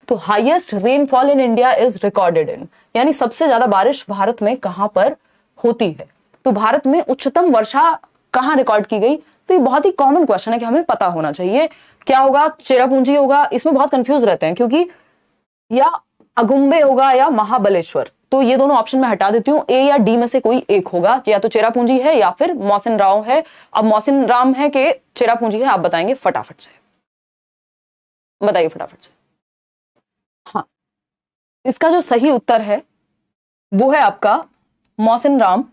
तो highest rainfall in India is recorded in, यानी सबसे ज्यादा बारिश भारत में कहां पर होती है। तो भारत में उच्चतम वर्षा कहां रिकॉर्ड की गई? तो ये बहुत ही कॉमन क्वेश्चन है कि हमें पता होना चाहिए। क्या होगा? चेरापूंजी होगा। इसमें बहुत कंफ्यूज रहते हैं क्योंकि या अगुम्बे होगा या महाबलेश्वर, तो ये दोनों ऑप्शन में हटा देती हूँ। ए या डी में से कोई एक होगा, या तो चेरापूंजी है या फिर मौसिन राव है। अब मौसिन राम है कि चेरापूंजी है, आप बताएंगे फटाफट से, बताइए फटाफट से। हाँ, इसका जो सही उत्तर है वो है आपका मौसिन राम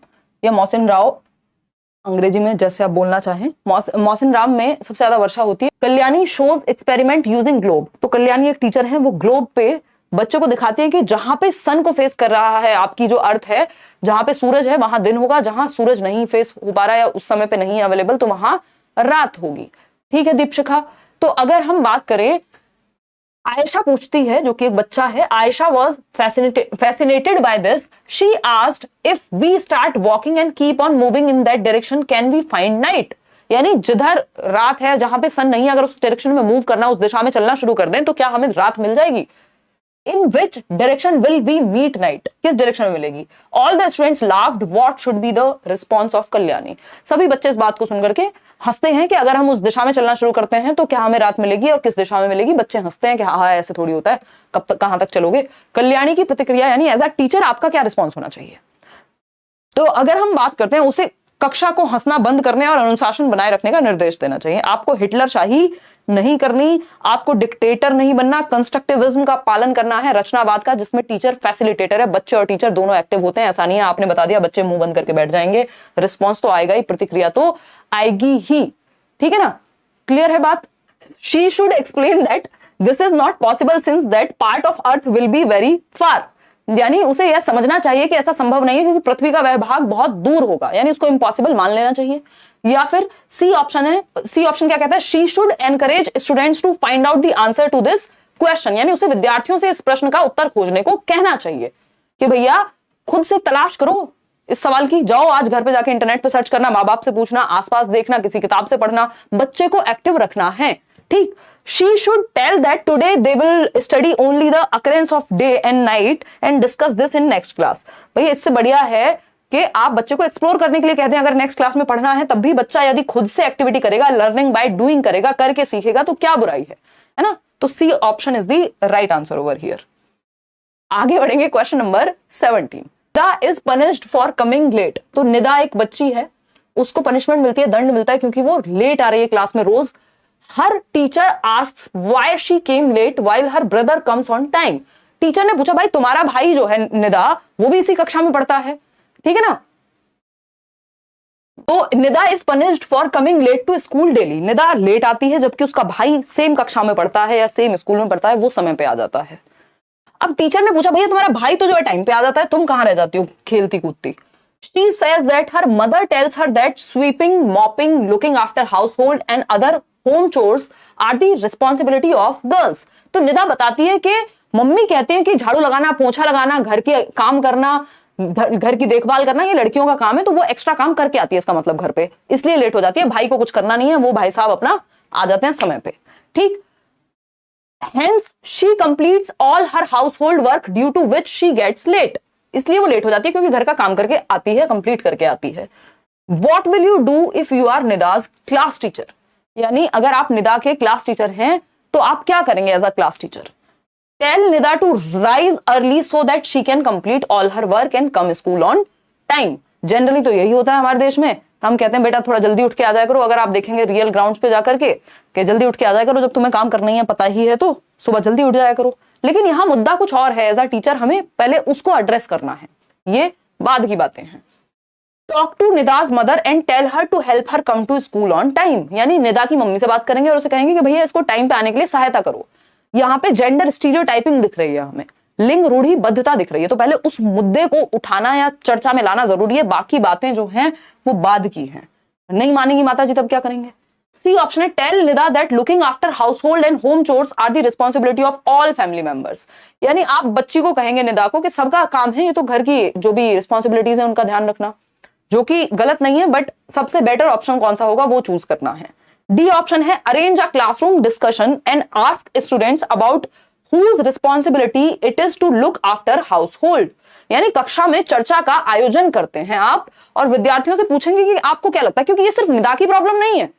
या मौसिन राव, अंग्रेजी में जैसे आप बोलना चाहें। मौसिन राम में सबसे ज्यादा वर्षा होती है। Kalyani shows experiment using globe, तो कल्याणी एक टीचर है, वो ग्लोब पे बच्चों को दिखाते हैं कि जहां पे सन को फेस कर रहा है आपकी जो अर्थ है, जहां पे सूरज है वहां दिन होगा, जहां सूरज नहीं फेस हो पा रहा है या उस समय पे नहीं अवेलेबल तो वहां रात होगी। ठीक है दीपशिखा। तो अगर हम बात करें, आयशा पूछती है, जो कि एक बच्चा है, Ayesha was fascinated by this. She asked if we start walking and keep on moving in that direction, can we find night? यानी जिधर रात है, जहां पे सन नहीं है, अगर उस डायरेक्शन में मूव करना, उस दिशा में चलना शुरू कर दें तो क्या हमें रात मिल जाएगी? In which direction will we meet night? किस डायरेक्शन में मिलेगी? All the students laughed. What should be the response of Kalyani? सभी बच्चे इस बात को सुनकर के हंसते हैं कि अगर हम उस दिशा में चलना शुरू करते हैं तो क्या हमें रात मिलेगी और किस दिशा में मिलेगी? बच्चे हंसते हैं कि हाँ ऐसे थोड़ी होता है, कब तक कहां तक चलोगे? कल्याणी की प्रतिक्रिया, यानी एज अ टीचर आपका क्या रिस्पॉन्स होना चाहिए? तो अगर हम बात करते हैं, उसे कक्षा को हंसना बंद करने और अनुशासन बनाए रखने का निर्देश देना चाहिए। आपको हिटलर शाही नहीं करनी, आपको डिक्टेटर नहीं बनना, कंस्ट्रक्टिविज्म का पालन करना है, रचनावाद का, जिसमें टीचर फैसिलिटेटर है, बच्चे और टीचर दोनों एक्टिव होते हैं। ऐसा नहीं है आपने बता दिया बच्चे मुंह बंद करके बैठ जाएंगे, रिस्पॉन्स तो आएगा ही, प्रतिक्रिया तो आएगी ही। ठीक है ना? क्लियर है बात? She should explain that this is not possible since that part of earth will be very far, यानी उसे यह समझना चाहिए कि ऐसा संभव नहीं है क्योंकि पृथ्वी का वह भाग बहुत दूर होगा, यानी उसको इम्पॉसिबल मान लेना चाहिए। या फिर सी ऑप्शन है, सी ऑप्शन क्या कहता है? She should encourage students to find out the answer to this question, यानी उसे विद्यार्थियों से इस प्रश्न का उत्तर खोजने को कहना चाहिए कि भैया खुद से तलाश करो इस सवाल की, जाओ आज घर पे जाके इंटरनेट पे सर्च करना, माँ बाप से पूछना, आसपास देखना, किसी किताब से पढ़ना, बच्चे को एक्टिव रखना है। ठीक। She should tell that today they will study only the occurrence of day and night and discuss this in next class. भैया इससे बढ़िया है कि आप बच्चे को एक्सप्लोर करने के लिए कहते हैं, अगर नेक्स्ट क्लास में पढ़ना है तब भी बच्चा यदि खुद से एक्टिविटी करेगा, लर्निंग बाय डूइंग करेगा, करके सीखेगा, तो क्या बुराई है ना? तो C option is the right answer over here. आगे बढ़ेंगे, question number 17। Nida is punished for coming late. तो निदा एक बच्ची है, उसको पनिशमेंट मिलती है, दंड मिलता है क्योंकि वो लेट आ रही है क्लास में रोज। हर teacher asks why she came late while her brother comes on time. Teacher ने पूछा भाई तुम्हारा भाई जो है निदा, वो भी इसी कक्षा में पढ़ता है, ठीक है ना? तो Nida is punished for coming late to school daily. Nida late आती है जबकि उसका भाई सेम कक्षा में पढ़ता है या सेम स्कूल में पढ़ता है, वो समय पे आ जाता है। अब टीचर ने पूछा भैया तुम्हारा भाई तो जो है टाइम पे आ जाता है, तुम कहां रह जाती हो खेलती कूदती? She says that her mother tells her that sweeping, mopping, looking after household and other home chores are the responsibility of girls. तो निदा बताती है कि मम्मी कहते हैं कि झाड़ू लगाना, पोछा लगाना, घर के काम करना, घर की देखभाल करना ये लड़कियों का काम है, तो वो एक्स्ट्रा काम करके आती है, इसका मतलब घर पे, इसलिए लेट हो जाती है। भाई को कुछ करना नहीं है, वो भाई साहब अपना आ जाते हैं समय पे। ठीक। Hence she completes all her household work due to which she gets late. इसलिए वो लेट हो जाती है क्योंकि घर का काम करके आती है, कंप्लीट करके आती है। What will you do if you are Nida's class teacher? यानी अगर आप निदा के क्लास टीचर हैं तो आप क्या करेंगे as a class teacher? Tell Nida to rise early so that she can complete all her work and come school on time. Generally तो यही होता है हमारे देश में, हम कहते हैं बेटा थोड़ा जल्दी उठ के आ जाया करो। अगर आप देखेंगे रियल ग्राउंड्स पे जाकर के जल्दी उठ के आ जाया करो, जब तुम्हें काम करना ही है, पता ही है, तो सुबह जल्दी उठ जाया करो। लेकिन यहाँ मुद्दा कुछ और है, एज अ टीचर हमें पहले उसको एड्रेस करना है, ये बाद की बातें हैं। Talk to Nida's mother and tell her to help her come to school on time. यानी निदा की मम्मी से बात करेंगे और उसे कहेंगे कि भैया इसको टाइम पे आने के लिए सहायता करो। यहाँ पे जेंडर स्टीरियोटाइपिंग दिख रही है, हमें लिंग रूढ़िबद्धता दिख रही है, तो पहले उस मुद्दे को उठाना या चर्चा में लाना जरूरी है, बाकी बातें जो हैं वो बाद की हैं। नहीं मानेगी माता जी तब क्या करेंगे? सी ऑप्शन है, tell Nida that looking after household and home chores are the responsibility of all family members. यानी आप बच्ची को कहेंगे निदा को कि सबका काम है, ये तो घर की जो भी रिस्पॉन्सिबिलिटीज है उनका ध्यान रखना, जो कि गलत नहीं है, बट सबसे बेटर ऑप्शन कौन सा होगा वो चूज करना है। डी ऑप्शन है, arrange a classroom discussion and ask students about whose responsibility it is to look after household। यानी कक्षा में चर्चा का आयोजन करते हैं आप और विद्यार्थियों से पूछेंगे कि आपको क्या लगता है, क्योंकि ये सिर्फ निदा की प्रॉब्लम नहीं है,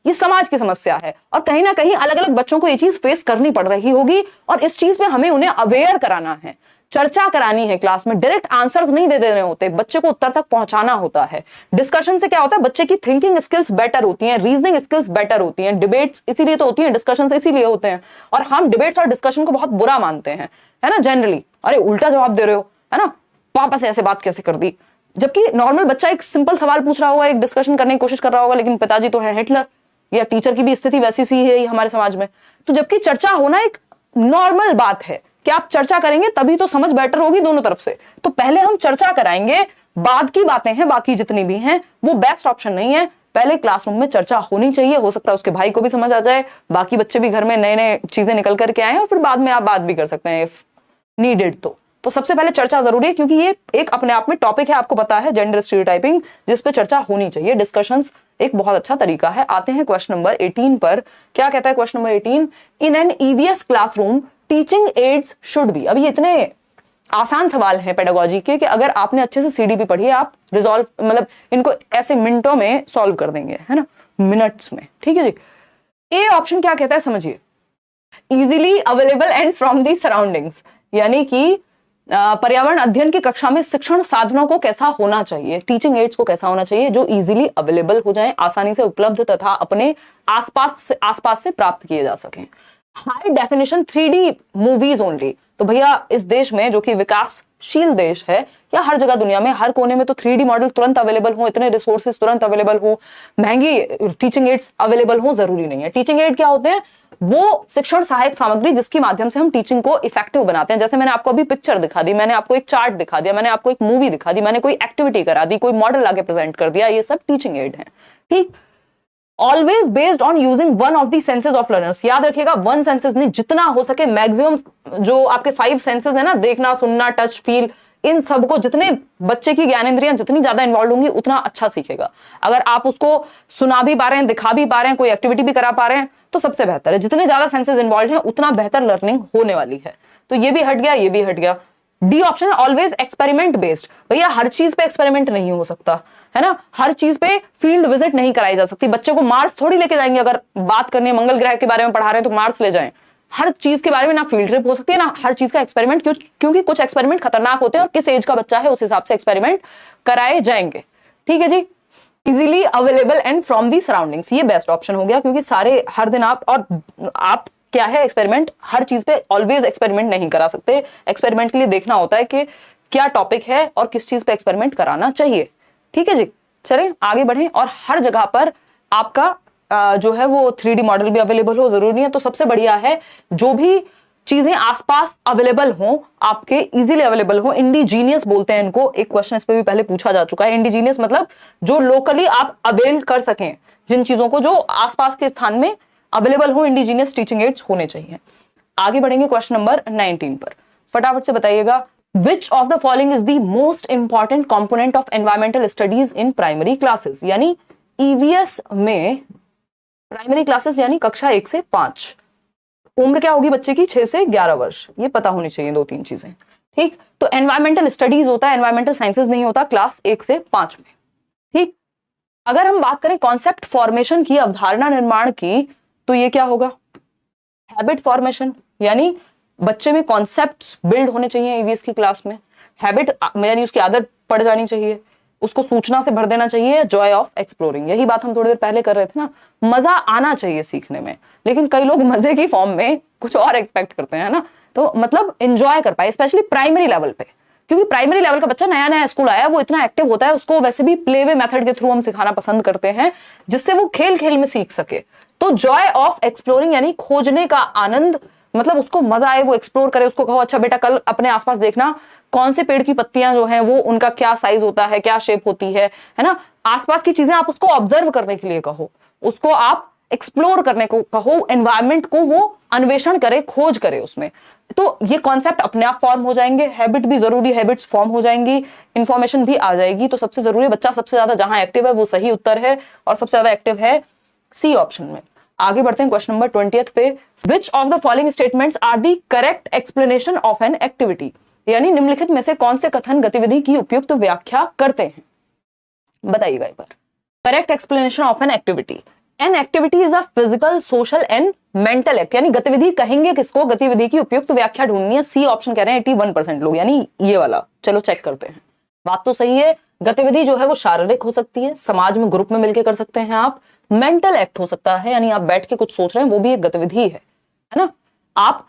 ये समाज की समस्या है और कहीं ना कहीं अलग अलग बच्चों को ये चीज फेस करनी पड़ रही होगी और इस चीज पे हमें उन्हें अवेयर कराना है, चर्चा करानी है क्लास में। डायरेक्ट आंसर्स नहीं दे रहे होते, बच्चे को उत्तर तक पहुंचाना होता है। डिस्कशन से क्या होता है, बच्चे की थिंकिंग स्किल्स बेटर होती हैं, रीजनिंग स्किल्स बेटर होती हैं। डिबेट्स इसीलिए तो होती हैं, डिस्कशन इसीलिए होते हैं और हम डिबेट्स और डिस्कशन को बहुत बुरा मानते हैं, है ना, जनरली। अरे उल्टा जवाब दे रहे हो, है ना, पापा से ऐसे बात कैसे कर दी, जबकि नॉर्मल बच्चा एक सिंपल सवाल पूछ रहा होगा, एक डिस्कशन करने की कोशिश कर रहा होगा, लेकिन पिताजी तो है हिटलर, या टीचर की भी स्थिति वैसी सी है हमारे समाज में। तो जबकि चर्चा होना एक नॉर्मल बात है कि आप चर्चा करेंगे तभी तो समझ बेटर होगी दोनों तरफ से। तो पहले हम चर्चा कराएंगे, बाद की बातें हैं बाकी जितनी भी हैं वो बेस्ट ऑप्शन नहीं है। पहले क्लासरूम में चर्चा होनी चाहिए, हो सकता है उसके भाई को भी समझ आ जाए, बाकी बच्चे भी घर में नए नए चीजें निकल करके आए और फिर बाद में आप बात भी कर सकते हैं इफ नीडेड। तो सबसे पहले चर्चा जरूरी है क्योंकि ये एक अपने आप में टॉपिक है, आपको पता है, जेंडर स्टीरियोटाइपिंग, जिस पे चर्चा होनी चाहिए। डिस्कशंस एक बहुत अच्छा तरीका है। आते हैं क्वेश्चन नंबर 18 पर। क्या कहता है question number 18? In an EVS classroom teaching ads should be. अभी इतने आसान सवाल हैं पेडागोजी के कि अगर आपने अच्छे से सीडीपी पढ़ी है आप रिजॉल्व, मतलब इनको ऐसे मिनटों में सॉल्व कर देंगे, है ना, मिनट्स में। ठीक है जी। ए ऑप्शन क्या कहता है समझिए, easily available and from the surroundings, यानी कि पर्यावरण अध्ययन की कक्षा में शिक्षण साधनों को कैसा होना चाहिए, टीचिंग एड्स को कैसा होना चाहिए, जो इजीली अवेलेबल हो जाए, आसानी से उपलब्ध तथा अपने आसपास से प्राप्त किए जा सकें। High definition 3D movies only. तो भैया इस देश में जो कि विकासशील देश है, या हर जगह दुनिया में हर कोने में तो 3D मॉडल तुरंत अवेलेबल हो, इतने रिसोर्सेज तुरंत अवेलेबल हो, महंगी टीचिंग एड्स अवेलेबल हो, जरूरी नहीं है। टीचिंग एड क्या होते हैं? वो शिक्षण सहायक सामग्री जिसके माध्यम से हम टीचिंग को इफेक्टिव बनाते हैं। जैसे मैंने आपको अभी पिक्चर दिखा दी, मैंने आपको एक चार्ट दिखा दिया, मैंने आपको एक मूवी दिखा दी, मैंने कोई एक्टिविटी करा दी, कोई मॉडल आगे प्रेजेंट कर दिया, ये सब टीचिंग एड है। ठीक, always based on using one of the senses of learners. याद रखिएगा, वन सेंसेस नहीं, जितना हो सके मैक्सिमम जो आपके 5 सेंसेस है ना, देखना, सुनना, टच, फील, इन सब को, जितने बच्चे की ज्ञानेंद्रियां जितनी ज्यादा इन्वॉल्व होंगी उतना अच्छा सीखेगा। अगर आप उसको सुना भी पा रहे हैं, दिखा भी पा रहे हैं, कोई एक्टिविटी भी करा पा रहे हैं तो सबसे बेहतर है। जितने ज्यादा सेंसेस इन्वॉल्व हैं उतना बेहतर लर्निंग होने वाली है। तो ये भी हट गया, ये भी हट गया। डी ऑप्शन है ऑलवेज एक्सपेरिमेंट बेस्ड। भैया हर चीज पे एक्सपेरिमेंट नहीं हो सकता, है ना, हर चीज पे फील्ड विजिट नहीं कराई जा सकती। बच्चे को मार्स थोड़ी लेके जाएंगे, अगर बात करनी है मंगल ग्रह के बारे में पढ़ा रहे हैं तो मार्स ले जाएं। हर चीज के बारे में ना फील्ड ट्रिप हो सकती है ना हर चीज का एक्सपेरिमेंट, क्योंकि कुछ एक्सपेरिमेंट खतरनाक होते हैं और किस एज का बच्चा है उस हिसाब से एक्सपेरिमेंट कराए जाएंगे। ठीक है जी। Easily available and from the surroundings, ये बेस्ट ऑप्शन हो गया, क्योंकि सारे हर दिन आप क्या है, एक्सपेरिमेंट हर चीज पे ऑलवेज एक्सपेरिमेंट नहीं करा सकते। एक्सपेरिमेंट के लिए देखना होता है कि क्या टॉपिक है और किस चीज पे एक्सपेरिमेंट कराना चाहिए। ठीक है जी, चलें आगे बढ़ें। और हर जगह पर आपका जो है वो 3D मॉडल भी अवेलेबल हो, जरूरी नहीं है। तो सबसे बढ़िया है जो भी चीजें आसपास अवेलेबल हो, आपके इजीली अवेलेबल हो, इंडिजीनियस बोलते हैं इनको। एक क्वेश्चन इस पे भी पहले पूछा जा चुका है। इंडिजीनियस मतलब जो लोकली आप अवेल कर सकें, जिन चीजों को जो आसपास के स्थान में अवेलेबल हो, इंडिजीनियस टीचिंग एड्स होने चाहिए। आगे बढ़ेंगे क्वेश्चन नंबर 19 पर। फटाफट से बताइएगा, Which of the following is the most important component of environmental studies in primary classes? यानी EVS में प्राइमरी क्लासेस यानी कक्षा 1 से 5, उम्र क्या होगी बच्चे की 6 से 11 वर्ष, ये पता होनी चाहिए 2-3 चीजें। ठीक, तो एनवायरमेंटल स्टडीज होता है, एनवायरमेंटल साइंसेज नहीं होता क्लास 1 से 5 में। ठीक, अगर हम बात करें कॉन्सेप्ट फॉर्मेशन की, अवधारणा निर्माण की, तो ये क्या होगा, हैबिट फॉर्मेशन, यानी बच्चे में कॉन्सेप्ट्स बिल्ड होने चाहिए ईवीएस की क्लास में। हैबिट यानी उसकी आदत पड़ जानी चाहिए, उसको सूचना से भर देना चाहिए, जॉय ऑफ एक्सप्लोरिंग, यही बात हम थोड़ी देर पहले कर रहे थे ना, मजा आना चाहिए सीखने में। लेकिन कई लोग मजे की फॉर्म में कुछ और एक्सपेक्ट करते हैं ना, तो मतलब एंजॉय कर पाए, स्पेशली प्राइमरी लेवल पे, क्योंकि प्राइमरी लेवल का बच्चा नया नया स्कूल आया, वो इतना एक्टिव होता है, उसको वैसे भी प्ले वे मेथड के थ्रू हम सिखाना पसंद करते हैं, जिससे वो खेल खेल में सीख सके। तो जॉय ऑफ एक्सप्लोरिंग यानी खोजने का आनंद, मतलब उसको मजा आए, वो एक्सप्लोर करे, उसको कहो अच्छा बेटा कल अपने आसपास देखना कौन से पेड़ की पत्तियां जो हैं वो उनका क्या साइज होता है, क्या शेप होती है ना, आसपास की चीजें आप उसको ऑब्जर्व करने के लिए कहो, उसको आप एक्सप्लोर करने को कहो, एनवायरनमेंट को वो अन्वेषण करे, खोज करे उसमें। तो ये कॉन्सेप्ट अपने आप फॉर्म हो जाएंगे। हैबिट भी जरूरी, हैबिट्स फॉर्म हो जाएंगी, इंफॉर्मेशन भी आ जाएगी। तो सबसे जरूरी, बच्चा सबसे ज्यादा जहां एक्टिव है वो सही उत्तर है, और सबसे ज्यादा एक्टिव है सी ऑप्शन में। आगे बढ़ते हैं क्वेश्चन नंबर 20 पे। Which of the following statements are the correct explanation of an activity, यानी निम्नलिखित में से कौन से कथन गतिविधि की उपयुक्त व्याख्या करते हैं, बताइएगा एक बार। Correct explanation of an activity, an activity is a physical, social and mental act, यानी गतिविधि कहेंगे किसको, गतिविधि की उपयुक्त व्याख्या ढूंढनी है। सी ऑप्शन कह रहे हैं 81% लोग, यानी ये वाला। चलो चेक करते हैं। बात तो सही है, गतिविधि जो है वो शारीरिक हो सकती है, समाज में ग्रुप में मिलकर कर सकते हैं आप। मेंटल एक्ट हो सकता है, यानी आप बैठ के कुछ सोच रहे हैं, वो भी एक गतिविधि है ना। आप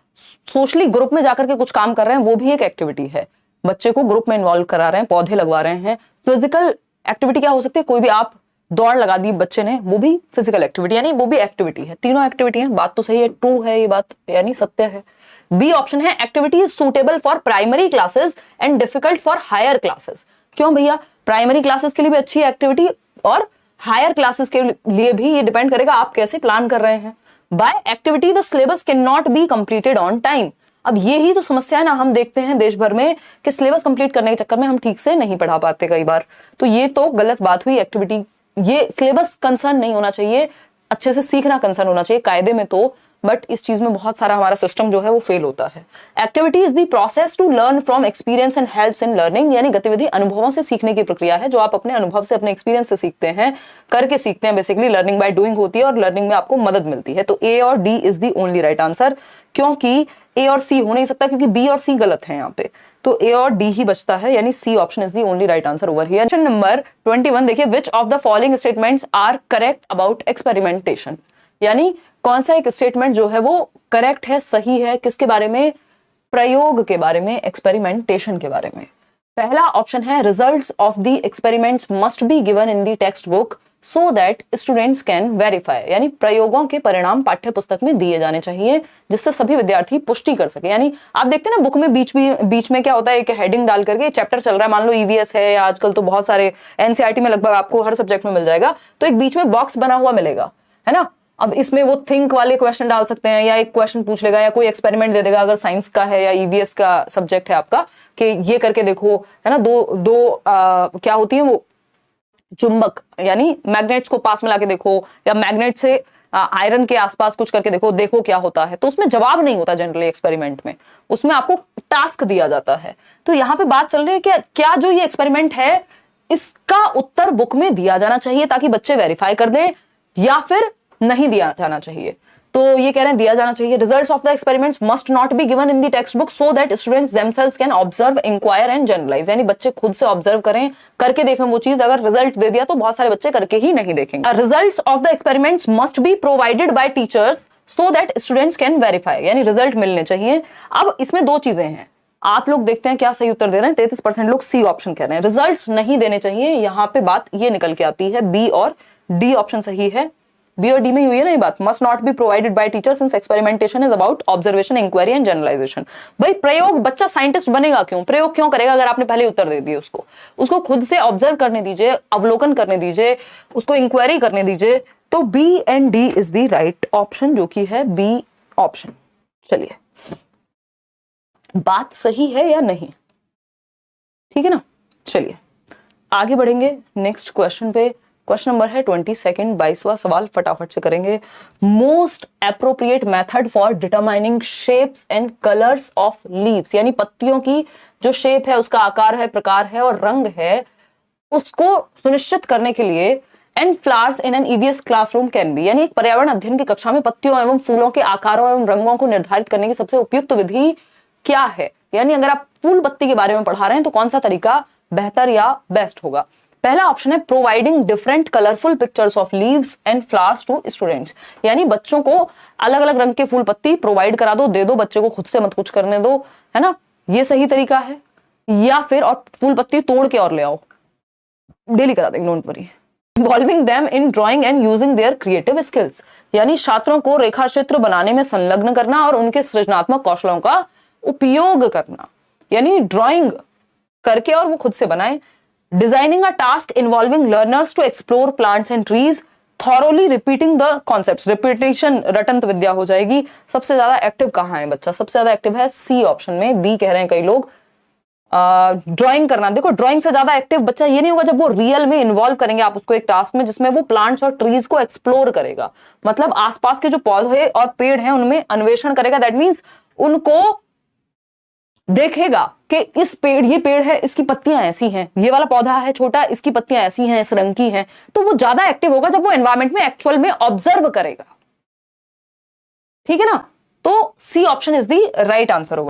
सोशली ग्रुप में जाकर के कुछ काम कर रहे हैं, वो भी एक एक्टिविटी है। बच्चे को ग्रुप में इन्वॉल्व करा रहे हैं, पौधे लगवा रहे हैं। फिजिकल एक्टिविटी क्या हो सकती है, कोई भी आप दौड़ लगा दी बच्चे ने, वो भी फिजिकल एक्टिविटी, यानी वो भी एक्टिविटी है। तीनों एक्टिविटी है। बात तो सही है, ट्रू है ये बात, यानी सत्य है। बी ऑप्शन है activity is suitable for primary classes and difficult for higher classes. क्यों भैया, प्राइमरी क्लासेस के लिए भी अच्छी एक्टिविटी और हायर क्लासेस के लिए भी, ये डिपेंड करेगा आप कैसे प्लान कर रहे हैं। By activity the syllabus can not be completed on time. अब ये ही तो समस्या है ना, हम देखते हैं देश भर में कि सिलेबस कंप्लीट करने के चक्कर में हम ठीक से नहीं पढ़ा पाते कई बार, तो ये तो गलत बात हुई। एक्टिविटी, ये सिलेबस कंसर्न नहीं होना चाहिए, अच्छे से सीखना कंसर्न होना चाहिए कायदे में तो, बट इस चीज में बहुत सारा हमारा सिस्टम जो है वो फेल होता है। Activity is the process to learn from experience and helps in learning, यानी गतिविधि अनुभवों से सीखने की प्रक्रिया है, जो आप अपने अनुभव से, अपने एक्सपीरियंस से सीखते हैं, करके सीखते हैं। बेसिकली लर्निंग बाय डूइंग होती है और लर्निंग में आपको मदद मिलती है। तो ए और D is the only right answer, क्योंकि ए और सी हो नहीं सकता, क्योंकि बी और सी गलत है यहाँ पे, तो ए और डी ही बचता है, यानी C option is the only right answer over here. Question number 21 देखिए, which of the following statements are correct about experimentation, यानी कौन सा एक स्टेटमेंट जो है वो करेक्ट है, सही है, किसके बारे में, प्रयोग के बारे में, एक्सपेरिमेंटेशन के बारे में। पहला ऑप्शन है results of the experiments must be given in the text book so that students can verify, यानी प्रयोगों के परिणाम पाठ्य पुस्तक में दिए जाने चाहिए जिससे सभी विद्यार्थी पुष्टि कर सके। यानी आप देखते हैं ना बुक में बीच में क्या होता है, एक हेडिंग डाल करके चैप्टर चल रहा है, मान लो ईवीएस है, या आजकल तो बहुत सारे एनसीईआरटी में लगभग आपको हर सब्जेक्ट में मिल जाएगा, तो एक बीच में बॉक्स बना हुआ मिलेगा, है ना। अब इसमें वो थिंक वाले क्वेश्चन डाल सकते हैं, या एक क्वेश्चन पूछ लेगा, या कोई एक्सपेरिमेंट दे देगा अगर साइंस का है या ईवीएस का सब्जेक्ट है आपका, कि ये करके देखो, है ना। दो क्या होती है वो, चुंबक यानी मैग्नेट्स को पास में लाके देखो, या मैग्नेट से आयरन के आसपास कुछ करके देखो क्या होता है। तो उसमें जवाब नहीं होता जनरली एक्सपेरिमेंट में, उसमें आपको टास्क दिया जाता है। तो यहाँ पे बात चल रही है कि क्या जो ये एक्सपेरिमेंट है इसका उत्तर बुक में दिया जाना चाहिए ताकि बच्चे वेरीफाई कर दें, या फिर नहीं दिया जाना चाहिए। तो ये कह रहे हैं दिया जाना चाहिए। Results of the experiments must not be given in the text book so that students themselves can observe, inquire and generalise, यानी बच्चे खुद से ऑब्जर्व करें, करके देखें वो चीज। अगर रिजल्ट दे दिया तो बहुत सारे बच्चे करके ही नहीं देखेंगे। Results of the experiments must be provided by teachers so that students can verify, यानी रिजल्ट मिलने चाहिए। अब इसमें दो चीजें हैं, आप लोग देखते हैं क्या सही उत्तर दे रहे हैं। 33% लोग सी ऑप्शन कह रहे हैं, रिजल्ट्स नहीं देने चाहिए। यहाँ पे बात ये निकल के आती है, बी और डी ऑप्शन सही है। बी और डी में हुई है ना ये बात, must not be provided by teachers since experimentation is about observation, inquiry and generalisation. भाई प्रयोग, बच्चा साइंटिस्ट बनेगा क्यों, प्रयोग क्यों करेगा अगर आपने पहले उत्तर दे दिए उसको खुद से ऑब्जर्व करने दीजिए, अवलोकन करने दीजिए, उसको इंक्वायरी करने दीजिए। तो B and D is the right option, जो कि है बी ऑप्शन। चलिए, बात सही है या नहीं, ठीक है ना। चलिए आगे बढ़ेंगे नेक्स्ट क्वेश्चन पे। क्वेश्चन नंबर है 22, 22वां सवाल फटाफट से करेंगे। Most appropriate method for determining shapes and colours of leaves, यानी पत्तियों की जो शेप है, उसका आकार है, प्रकार है और रंग है, उसको सुनिश्चित करने के लिए and flowers in an EVS classroom can be, यानी एक पर्यावरण अध्ययन की कक्षा में पत्तियों एवं फूलों के आकारों एवं रंगों को निर्धारित करने की सबसे उपयुक्त विधि क्या है। यानी अगर आप फूल पत्ती के बारे में पढ़ा रहे हैं तो कौन सा तरीका बेहतर या बेस्ट होगा। पहला ऑप्शन है providing different colourful pictures of leaves and flowers to students, यानी बच्चों को अलग अलग रंग के फूल पत्ती प्रोवाइड करा दो, दे दो, बच्चे को खुद से मत कुछ करने दो, है ना। ये सही तरीका है। या फिर और फूल पत्ती तोड़ के और ले आओ, डेली करा देंगे, don't worry. Involving them in drawing and using their creative skills, यानी छात्रों को रेखा चित्र बनाने में संलग्न करना और उनके सृजनात्मक कौशलों का उपयोग करना, यानी ड्राइंग करके और वो खुद से बनाएं। Designing a task involving learners to explore plants and trees, thoroughly repeating the concepts, repetition रटंत विद्या हो जाएगी। सबसे ज्यादा एक्टिव कहाँ है बच्चा, सबसे ज्यादा एक्टिव है सी ऑप्शन में, बी कह रहे हैं कई लोग, ड्राइंग करना, देखो ड्राइंग से ज्यादा एक्टिव बच्चा ये नहीं होगा जब वो रियल में इन्वॉल्व करेंगे आप उसको एक टास्क में जिसमें वो प्लांट्स और ट्रीज को एक्सप्लोर करेगा, मतलब आसपास के जो पौधे और पेड़ हैं उनमें अन्वेषण करेगा। दैट मीन्स उनको देखेगा कि इस पेड़, ये पेड़ है इसकी पत्तियां ऐसी हैं, ये वाला पौधा है छोटा इसकी पत्तियां ऐसी हैं, इस रंग की हैं। तो वो ज्यादा एक्टिव होगा जब वो एनवायरमेंट में एक्चुअल में ऑब्जर्व करेगा। ठीक है ना, तो C option is the right answer होगा।